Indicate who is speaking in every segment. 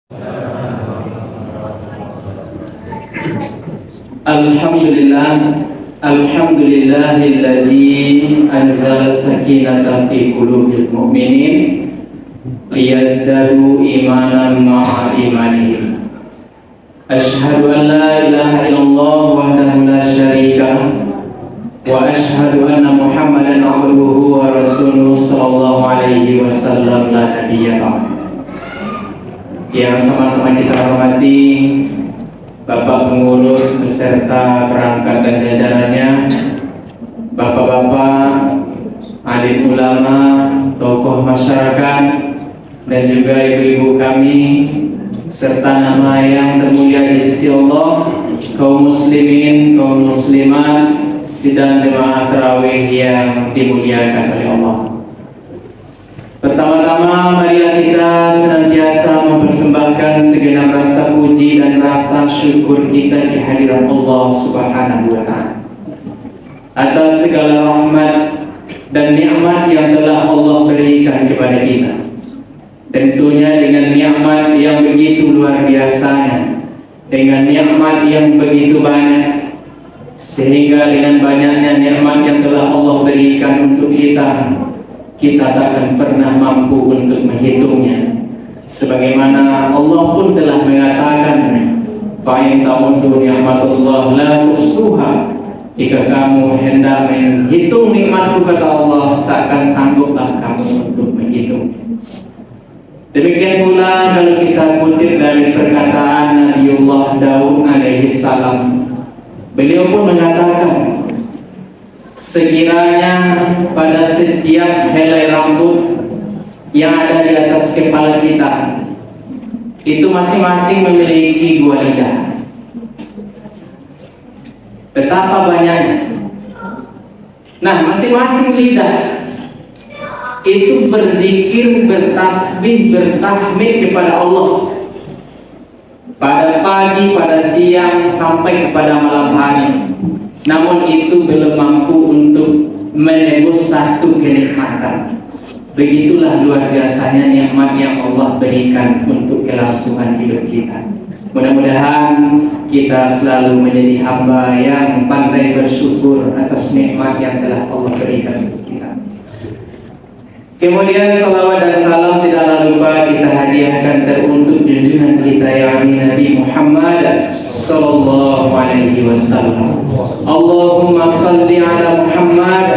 Speaker 1: Alhamdulillahilladzi anzala sakinata fi qulubil mu'minin liyazdadu imanan ma'a imanihim. Asyhadu an la ilaha illallah wahdahu la syarika wa asyhadu anna Muhammadan abduhu wa rasuluhu sallallahu alaihi wasallam la nabiyya ba'd. Yang sama-sama kita hormati Bapak pengurus beserta perangkat dan jajarannya, bapak-bapak, alim ulama, tokoh masyarakat, dan juga ibu-ibu kami, serta nama yang termulia di sisi Allah, kaum muslimin, kaum muslimat, sidang jemaah tarawih yang dimuliakan oleh Allah. Pertama-tama marilah kita senantiasa mempersembahkan segenap rasa puji dan rasa syukur kita di hadirat Allah Subhanahu wa Ta'ala atas segala rahmat dan nikmat yang telah Allah berikan kepada kita. Tentunya dengan nikmat yang begitu luar biasanya, dengan nikmat yang begitu banyak, sehingga dengan banyaknya nikmat yang telah Allah berikan untuk kita takkan pernah mampu untuk menghitungnya. Sebagaimana Allah pun telah mengatakan, "Fa in ta'uddu ni'matallah la tuhsuha." Jika kamu hendak menghitung nikmatku, kata Allah, takkan sangguplah kamu untuk menghitung. Demikian pula kalau kita kutip dari perkataan Nabiullah Daud alaihi salam, beliau pun mengatakan, sekiranya pada setiap helai rambut yang ada di atas kepala kita itu masing-masing memiliki 2 lidah, betapa banyaknya. Nah, masing-masing lidah itu berzikir, bertasbih, bertahmid kepada Allah pada pagi, pada siang, sampai kepada malam hari. Namun itu belum mampu untuk menebus satu kenikmatan. Begitulah luar biasanya nikmat yang Allah berikan untuk kelangsungan hidup kita. Mudah-mudahan kita selalu menjadi hamba yang pandai bersyukur atas nikmat yang telah Allah berikan untuk kita. Kemudian salawat dan salam tidaklah lupa kita hadiahkan teruntuk junjungan kita yakni Nabi Muhammad sallallahu alaihi wasallam. Allahumma salli ala Muhammad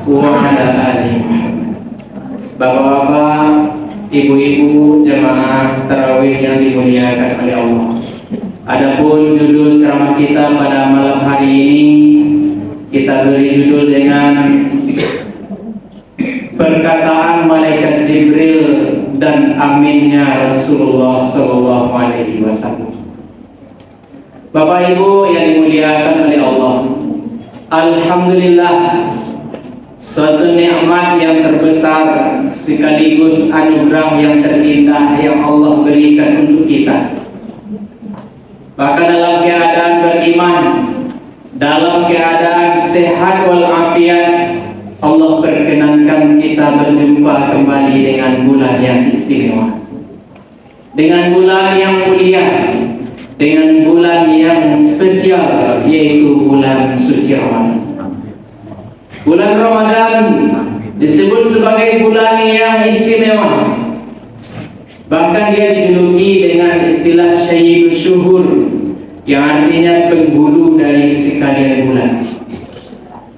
Speaker 1: wa ala ali Muhammad. Bapak-bapak, ibu-ibu jemaah tarawih yang dimuliakan oleh Allah. Adapun judul ceramah kita pada malam hari ini kita beri judul dengan perkataan malaikat Jibril dan aminnya Rasulullah sallallahu alaihi wasallam. Bapak Ibu yang dimuliakan oleh Allah, alhamdulillah, suatu nikmat yang terbesar sekaligus anugerah yang terindah yang Allah berikan untuk kita. Bahkan dalam keadaan beriman, dalam keadaan sehat walafiat, Allah perkenankan kita berjumpa kembali dengan bulan yang istimewa, dengan bulan yang mulia, dengan bulan yang spesial, yaitu bulan suci Ramadan. Bulan Ramadan disebut sebagai bulan yang istimewa. Bahkan dia dijuluki dengan istilah Sayyidus Syuhur, yang artinya penghulu dari sekalian bulan.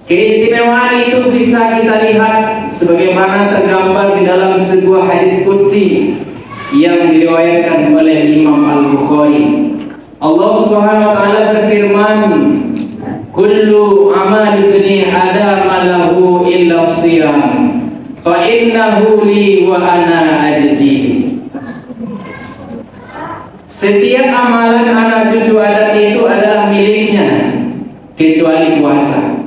Speaker 1: Keistimewaan itu bisa kita lihat sebagaimana tergambar di dalam sebuah hadis qudsi yang diriwayatkan oleh Imam Al-Bukhari. Allah Subhanahu wa taala berfirman, "Kullu amali ibni Adam lahu illa shiyam, fa innahu li wa ana ajzi." Setiap amalan anak cucu Adam itu adalah miliknya kecuali puasa.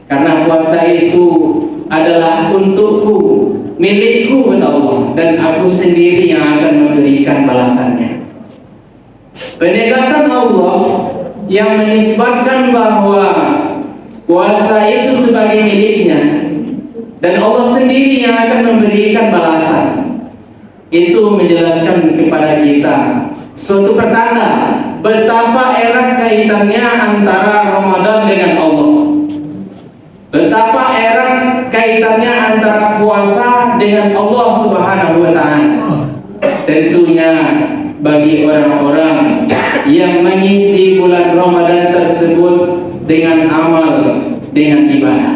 Speaker 1: Karena puasa itu adalah untukku, milikku kata Allah, dan aku sendiri yang akan memberikan balasannya. Penegasan Allah yang menisbatkan bahwa puasa itu sebagai miliknya dan Allah sendiri yang akan memberikan balasan, itu menjelaskan kepada kita suatu pertanda betapa erat kaitannya antara Ramadan dengan Allah, betapa erat kaitannya antara puasa dengan Allah Subhanahu wa Ta'ala. Tentunya bagi orang-orang yang mengisi bulan Ramadan tersebut dengan amal, dengan ibadah.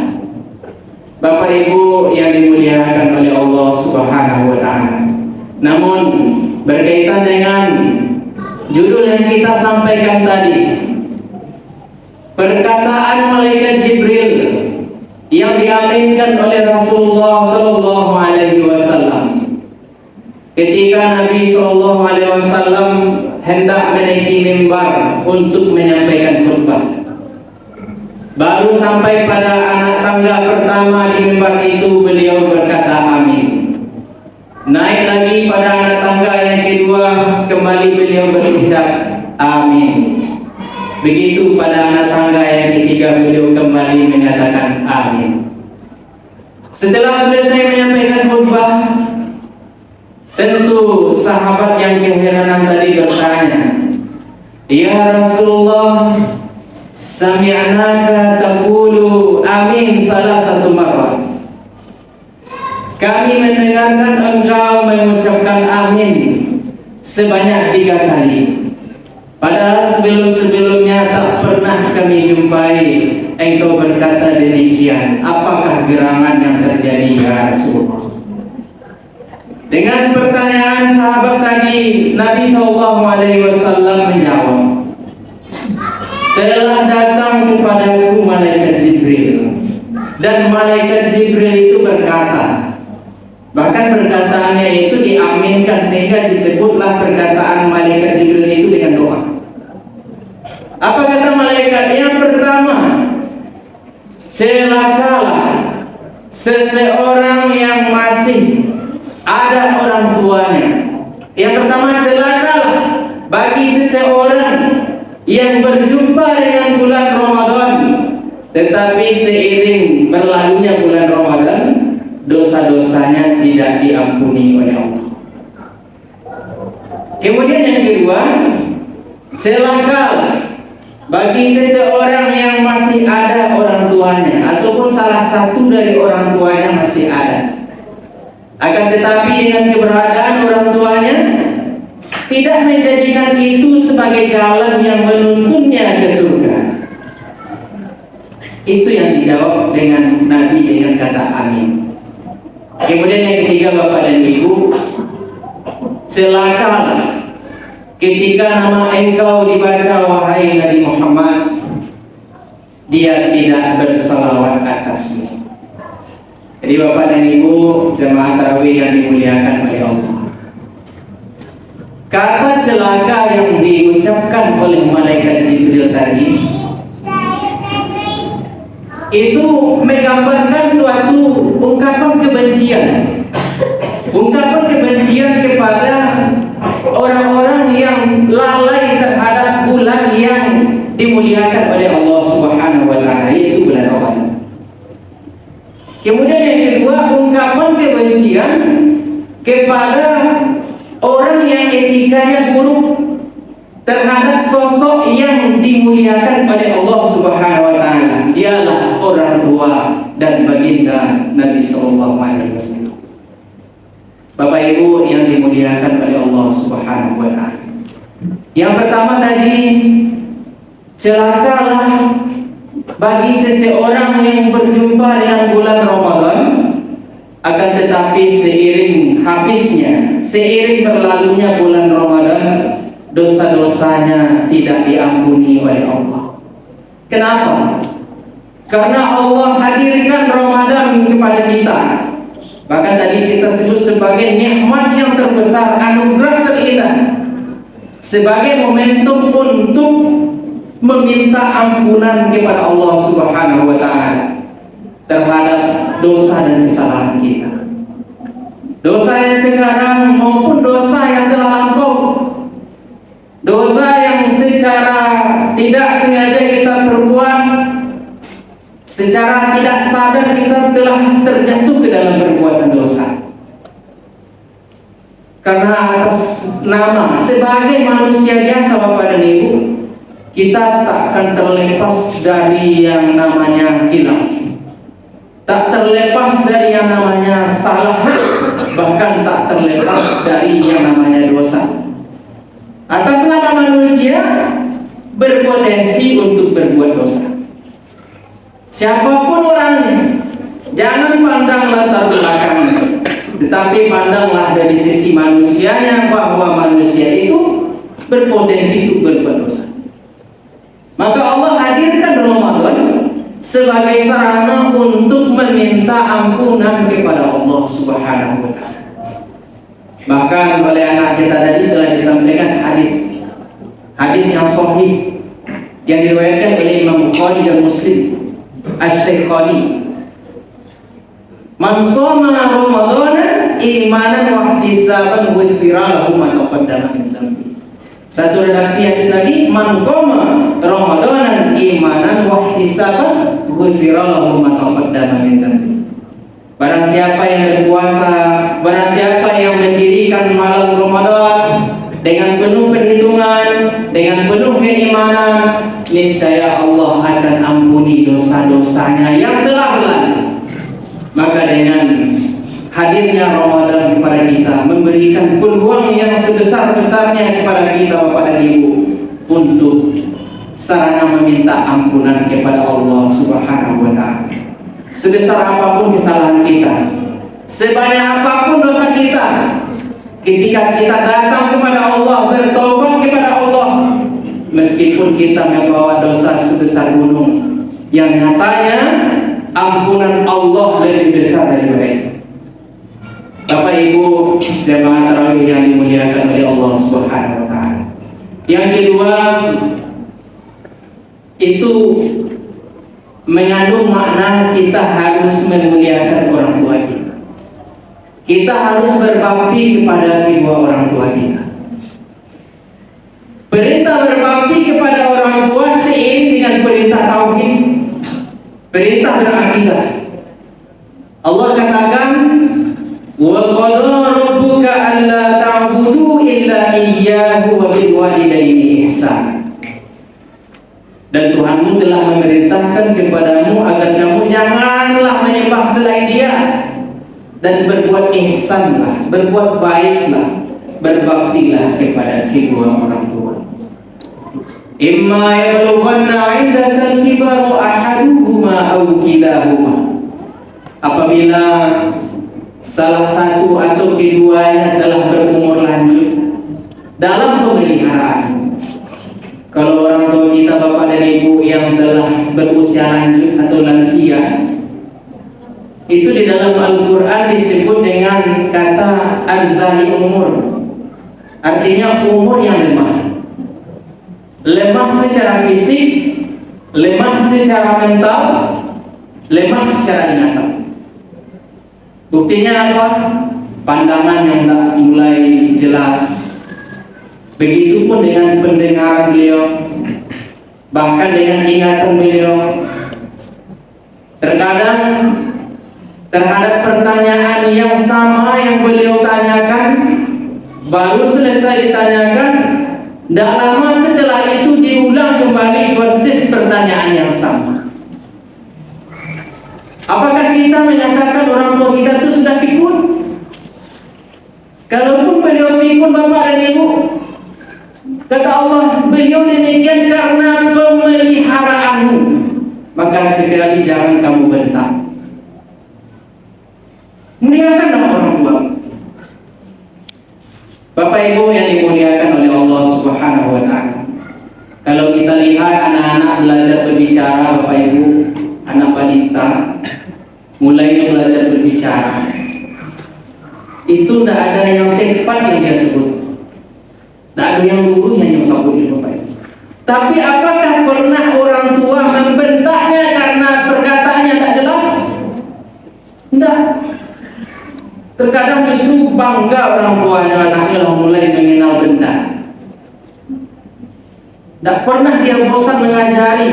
Speaker 1: Bapak Ibu yang dimuliakan oleh Allah Subhanahu wa Ta'ala. Namun berkaitan dengan judul yang kita sampaikan tadi, perkataan malaikat Jibril yang diaminkan oleh Rasulullah sallallahu alaihi wasallam ketika Nabi sallallahu alaihi wasallam hendak menaiki mimbar untuk menyampaikan khutbah. Baru sampai pada anak tangga pertama di mimbar itu beliau berkata amin. Naik lagi pada anak tangga yang kedua, kembali beliau berucap amin. Begitu pada anak tangga yang ketiga beliau kembali menyatakan amin. Setelah selesai menyampaikan khutbah, tentu sahabat yang keheranan tadi bertanya, "Ya Rasulullah, sami'naka taqulu amin salah satu marrat." Kami mendengarkan engkau mengucapkan amin sebanyak 3 kali. Padahal sebelum-sebelumnya tak pernah kami jumpai engkau berkata demikian. Apakah gerangan yang terjadi ya Rasulullah? Dengan pertanyaan sahabat tadi, Nabi SAW menjawab, telah datang kepadaku malaikat Jibril, dan malaikat Jibril itu berkata, bahkan perkataannya itu diaminkan sehingga disebutlah perkataan malaikat Jibril itu dengan doa. Apa kata malaikat? Yang pertama, celakalah seseorang yang masih ada orang tuanya. Yang pertama, celakalah bagi seseorang yang berjumpa dengan bulan Ramadan, tetapi seiring berlalunya bulan Ramadan, dosa-dosanya tidak diampuni oleh Allah. Kemudian yang kedua, celakalah bagi seseorang yang masih ada orang tuanya ataupun salah satu dari orang tuanya masih ada, akan tetapi dengan keberadaan orang tuanya tidak menjadikan itu sebagai jalan yang menuntunnya ke surga. Itu yang dijawab dengan Nabi dengan kata amin. Kemudian yang ketiga, Bapak dan Ibu, celakalah ketika nama engkau dibaca wahai Nabi Muhammad, dia tidak bersalawat atasmu. Jadi Bapak dan Ibu jemaah tarawih yang dimuliakan oleh Allah, kata celaka yang diucapkan oleh malaikat Jibril tadi itu menggambarkan suatu ungkapan kebencian kepada orang-orang yang lalai terhadap bulan yang dimuliakan oleh Allah Subhanahu wa Ta'ala, yaitu bulan Ramadan. Kemudian yang kedua, ungkapan kebencian kepada orang yang etikanya buruk terhadap sosok yang dimuliakan oleh Allah Subhanahu wa Ta'ala. Dialah orang tua dan baginda Nabi sallallahu alaihi wasallam. Bapak Ibu yang dimuliakan oleh Allah Subhanahu wa Ta'ala. Yang pertama tadi, celakalah bagi seseorang yang berjumpa dengan bulan Ramadan, akan tetapi seiring berlalunya bulan Ramadan, dosa-dosanya tidak diampuni oleh Allah. Kenapa? Karena Allah hadirkan Ramadan kepada kita. Bahkan tadi kita sebut sebagai nikmat yang terbesar, anugerah terindah, sebagai momentum untuk meminta ampunan kepada Allah Subhanahu wa Ta'ala terhadap dosa dan kesalahan kita. Dosa yang sekarang maupun dosa yang telah lampau. Dosa yang secara tidak sengaja kita perbuat, secara tidak sadar kita telah terjatuh ke dalam perbuatan dosa. karena atas nama sebagai manusia biasa Bapak dan Ibu, kita tak akan terlepas dari yang namanya khilaf, tak terlepas dari yang namanya salah, bahkan tak terlepas dari yang namanya dosa. Atas nama manusia berpotensi untuk berbuat dosa. Siapapun orangnya, jangan pandang latar belakangnya, tetapi pandanglah dari sisi manusianya, bahwa manusia itu berpotensi untuk berbuat dosa. Maka Allah hadirkan Ramadan sebagai sarana untuk meminta ampunan kepada Allah Subhanahu wa Ta'ala. Bahkan oleh anak kita tadi telah disampaikan hadis yang sahih yang diriwayatkan oleh Imam Bukhari dan Muslim, Asy-Syaikhaini. Man shoma Ramadhana imanan wa ihtisaban ghufira lahu ma taqaddama min dzambi. Satu redaksi hadis lagi, man qama Ramadhana imanan wa ihtisaban ghufira lahu ma taqaddama min dzambi. Barang siapa yang berpuasa, barang siapa yang mendirikan malam Ramadan dengan penuh perhitungan, dengan penuh keimanan, niscaya Allah akan ampuni dosa-dosanya yang telah berlalu. Maka dengan hadirnya Ramadan kepada kita memberikan peluang yang sebesar-besarnya kepada kita Bapak dan Ibu untuk sarana meminta ampunan kepada Allah Subhanahu wa Ta'ala. Sebesar apapun kesalahan kita, sebanyak apapun dosa kita, ketika kita datang kepada Allah, bertobat kepada Allah, meskipun kita membawa dosa sebesar gunung, yang nyatanya ampunan Allah lebih besar daripada itu. Bapak Ibu jemaah tarawih yang dimuliakan oleh Allah Subhanahu wa Ta'ala. Yang kedua, itu mengandung makna kita harus memuliakan orang tua kita. Kita harus berbakti kepada kedua orang tua kita. Perintah berbakti kepada orang tua seiring dengan perintah tauhid, perintah berakidah. Allah katakan, wa qala rabbuka alla ta'budu illa iyyahu wa bil walidayni ihsana. Dan Tuhanmu telah memerintahkan kepadamu agar kamu janganlah menyembah selain Dia, dan berbuat ihsanlah, berbuat baiklah, berbaktilah kepada kedua orang tua. Imma yablughanna 'indaka al-kibara ahaduhuma aw kilahuma. Apabila salah satu atau keduanya telah berumur lanjut dalam pemeliharaan. Kalau orang tua kita Bapak dan Ibu yang telah berusia lanjut atau lansia, itu di dalam Al-Quran disebut dengan kata arzali umur, artinya umur yang lemah. Lemah secara fisik, lemah secara mental, lemah secara ingatan. Buktinya apa? Pandangan yang tak mulai jelas. Begitupun dengan pendengaran beliau, bahkan dengan ingatan beliau. Terkadang terhadap pertanyaan yang sama yang beliau tanyakan, baru selesai ditanyakan, tidak lama setelah itu diulang kembali persis pertanyaan yang sama. Apakah kita menyatakan orang tua kita itu sudah pikun? Kalaupun beliau pikun Bapak dan Ibu, kata Allah, beliau demikian karena pemeliharaanmu, maka sekali jangan kamu bentak. Muliakanlah orang tua. Bapak Ibu yang dimuliakan oleh Allah Subhanahu wa Ta'ala. Kalau kita lihat anak-anak belajar berbicara, Bapak Ibu, anak balita mulai belajar berbicara, itu tidak ada yang tepat yang dia sebut. Tak ada yang guru yang sabut di Bapak Ibu. Tapi apakah pernah orang tua membentaknya karena perkataannya tak jelas? Tidak. Terkadang justru bangga orang tuanya anaknya lah mulai mengenal bentak. Tak pernah dia bosan mengajari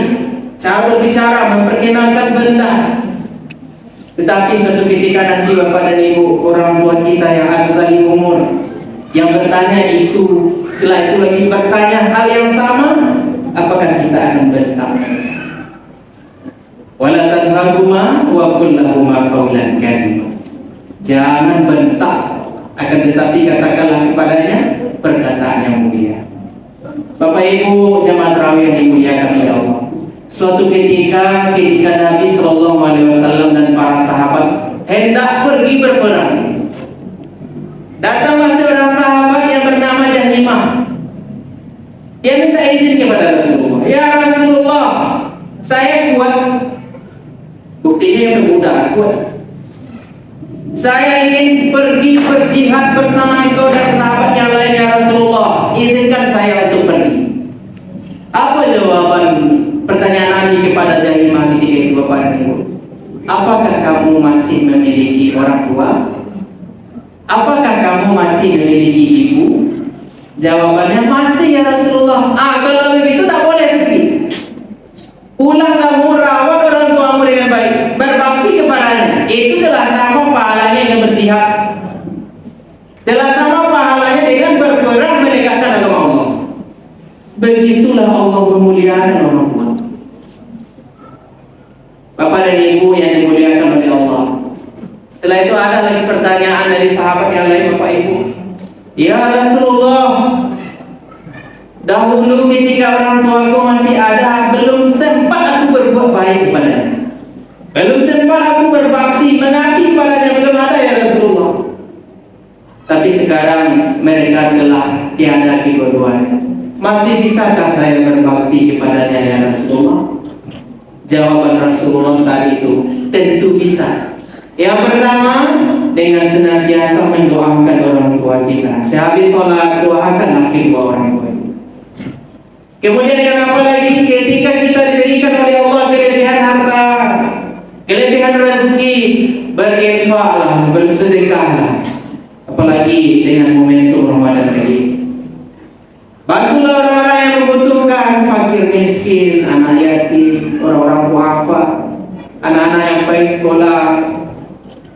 Speaker 1: cara berbicara, memperkenalkan benda. Tetapi suatu ketika nanti Bapak dan Ibu, orang tua kita yang arzali umur, Yang bertanya itu setelah itu lagi bertanya hal yang sama, apakah kita akan bentak? Wala tanharhuma wa qul lahuma qawlan karima. Jangan bentak, akan tetapi katakanlah kepadanya perkataan yang mulia. Bapak Ibu jamaah tarawih yang dimuliakan oleh Allah. Suatu ketika Nabi Shallallahu Alaihi Wasallam dan para sahabat hendak pergi berperang. Datanglah seorang sahabat yang bernama Jahimah. Dia minta izin kepada Rasulullah. Ya Rasulullah, saya kuat. Buktinya yang bermuda kuat. Saya ingin pergi berjihad bersama engkau dan sahabat yang lain ya Rasulullah. Izinkan saya untuk pergi. Apa jawaban pertanyaan Nabi kepada Jahimah ketika itu Bapak dan Ibu? Apakah kamu masih memiliki orang tua? Apakah kamu masih memiliki ibu? Jawabannya masih ya Rasulullah. Kalau begitu tak boleh pergi. Pulang kamu rawat orang tuamu dengan baik, berbakti kepadanya. Itu telah sama pahalanya yang berjihad. Telah sama pahalanya dengan berperang menegakkan agama Allah. Begitulah Allah memuliakan orang tua. Bapak dan Ibu yang dimuliakan oleh Allah. Setelah itu ada lagi pertanyaan dari sahabat yang lain, Bapak Ibu. Ya Rasulullah, dahulu ketika orang tuaku masih ada, belum sempat aku berbuat baik kepadanya. Belum sempat aku berbakti, mengabdi kepadanya, belum ada ya Rasulullah. Tapi sekarang mereka telah tiada kedua-duanya. Masih bisakah saya berbakti kepadanya ya Rasulullah? Jawaban Rasulullah saat itu, tentu bisa. Yang pertama, dengan senantiasa mendoakan orang tua kita. Sehabis sholat, doakanlah kedua orang tua. Kemudian dengan apa lagi? Ketika kita diberikan oleh Allah kelebihan harta, kelebihan rezeki, berinfaklah, bersedekahlah. Apalagi dengan momentum Ramadan kali ini. Bantulah orang-orang yang membutuhkan, fakir miskin, anak yatim, orang-orang duafa, anak-anak yang baik sekolah.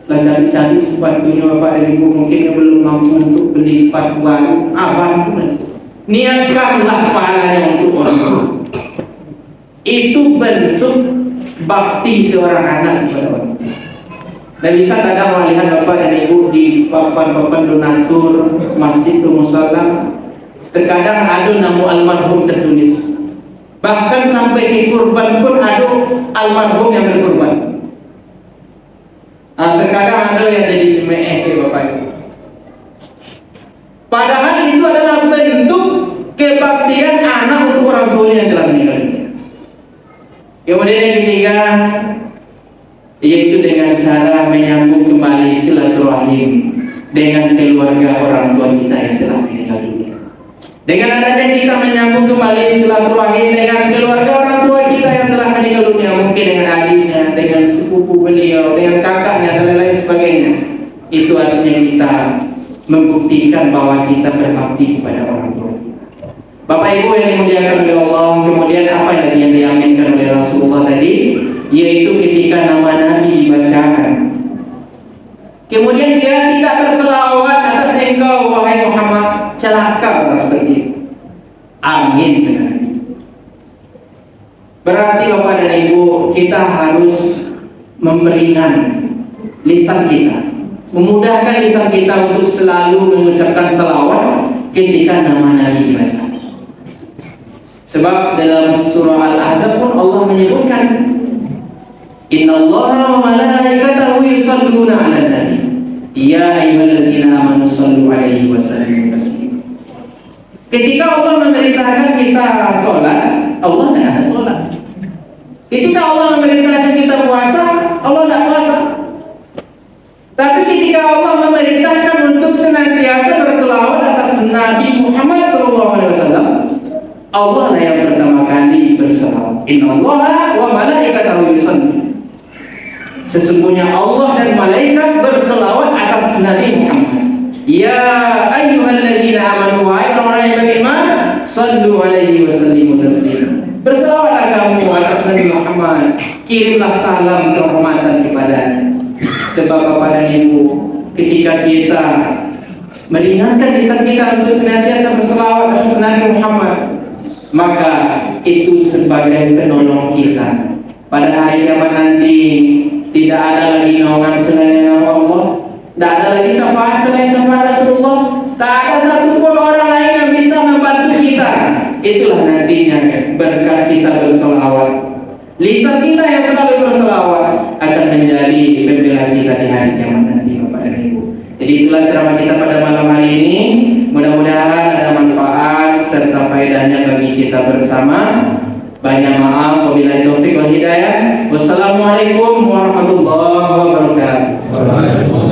Speaker 1: Lah cari-cari sepatunya Bapak dan Ibu, mungkin yang belum mampu untuk beli sepatu baru, bantu. Niatkanlah pahalanya untuk orang tua. Itu bentuk bakti seorang anak kepada orang tua. Dan bisa kadang melihat Bapak dan Ibu di papan-papan donatur masjid musola, terkadang ada nama almarhum tertulis. Bahkan sampai di kurban pun ada almarhum yang berkurban. Terkadang ada yang jadi semeeh ke Bapak Ibu. Padahal itu adalah bentuk kebaktian anak untuk orang tua yang telah meninggal. Kemudian yang ketiga, yaitu dengan cara menyambung kembali silaturahim dengan keluarga orang tua kita yang telah meninggal dunia. Dengan adanya kita menyambung kembali silaturahim dengan keluarga orang tua kita yang telah meninggal dunia, mungkin dengan adiknya, dengan sepupu beliau, dengan kakaknya dan lain-lain sebagainya. Itu artinya kita membuktikan bahwa kita berbakti kepada orang tua kita. Bapak Ibu yang dimuliakan oleh Allah, kemudian apa yang diaminkan oleh Rasulullah tadi, yaitu ketika nama Nabi dibacakan, kemudian dia tidak berselawat atas engkau wahai Muhammad, celaka orang seperti itu. Amin. Berarti Bapak dan Ibu, kita harus memperingan lisan kita, memudahkan lisan kita untuk selalu mengucapkan selawat ketika nama Nabi dibaca. Sebab dalam surah Al-Ahzab pun Allah menyebutkan, Innallaha wa malaikatahu yusholluna 'alan nabi ya ayyuhalladzina amanu shollu 'alaihi wa sallimu taslima. Ketika Allah memerintahkan kita sholat, Allah tidak ada sholat. Ketika Allah memerintahkan kita puasa, Allah tidak puasa. Tapi ketika Allah memerintahkan untuk senantiasa berselawat atas Nabi Muhammad SAW, Allah lah yang pertama kali berselawat. Innallaha wa malaikatahu yusholluna. Sesungguhnya Allah dan malaikat berselawat atas Nabi Muhammad. Ya ayyuhalladzina amanu, wahai orang yang beriman, sallu alaihi wa sallimu taslima. Berselawatlah kamu atas Nabi Muhammad, kirimlah salam kehormatan kepadanya. Sebab Bapak dan Ibu, ketika kita meringankan lisan kita untuk senantiasa berselawat atas Nabi Muhammad, maka itu sebagai penolong kita. Pada hari kiamat nanti tidak ada lagi naungan selain nama Allah, tidak ada lagi syafaat selain syafaat Rasulullah, tak ada satupun orang lain yang bisa membantu kita. Itulah nantinya berkat kita berselawat. Lisan kita yang selalu berselawat akan menjadi pembela kita di hari kiamat nanti, Bapak dan Ibu. Jadi itulah ceramah kita pada malam hari ini. Mudah-mudahan ada manfaat serta faedahnya bagi kita bersama. Banyak maaf, wabillahi taufiq wal hidayah. Wassalamualaikum warahmatullahi wabarakatuh.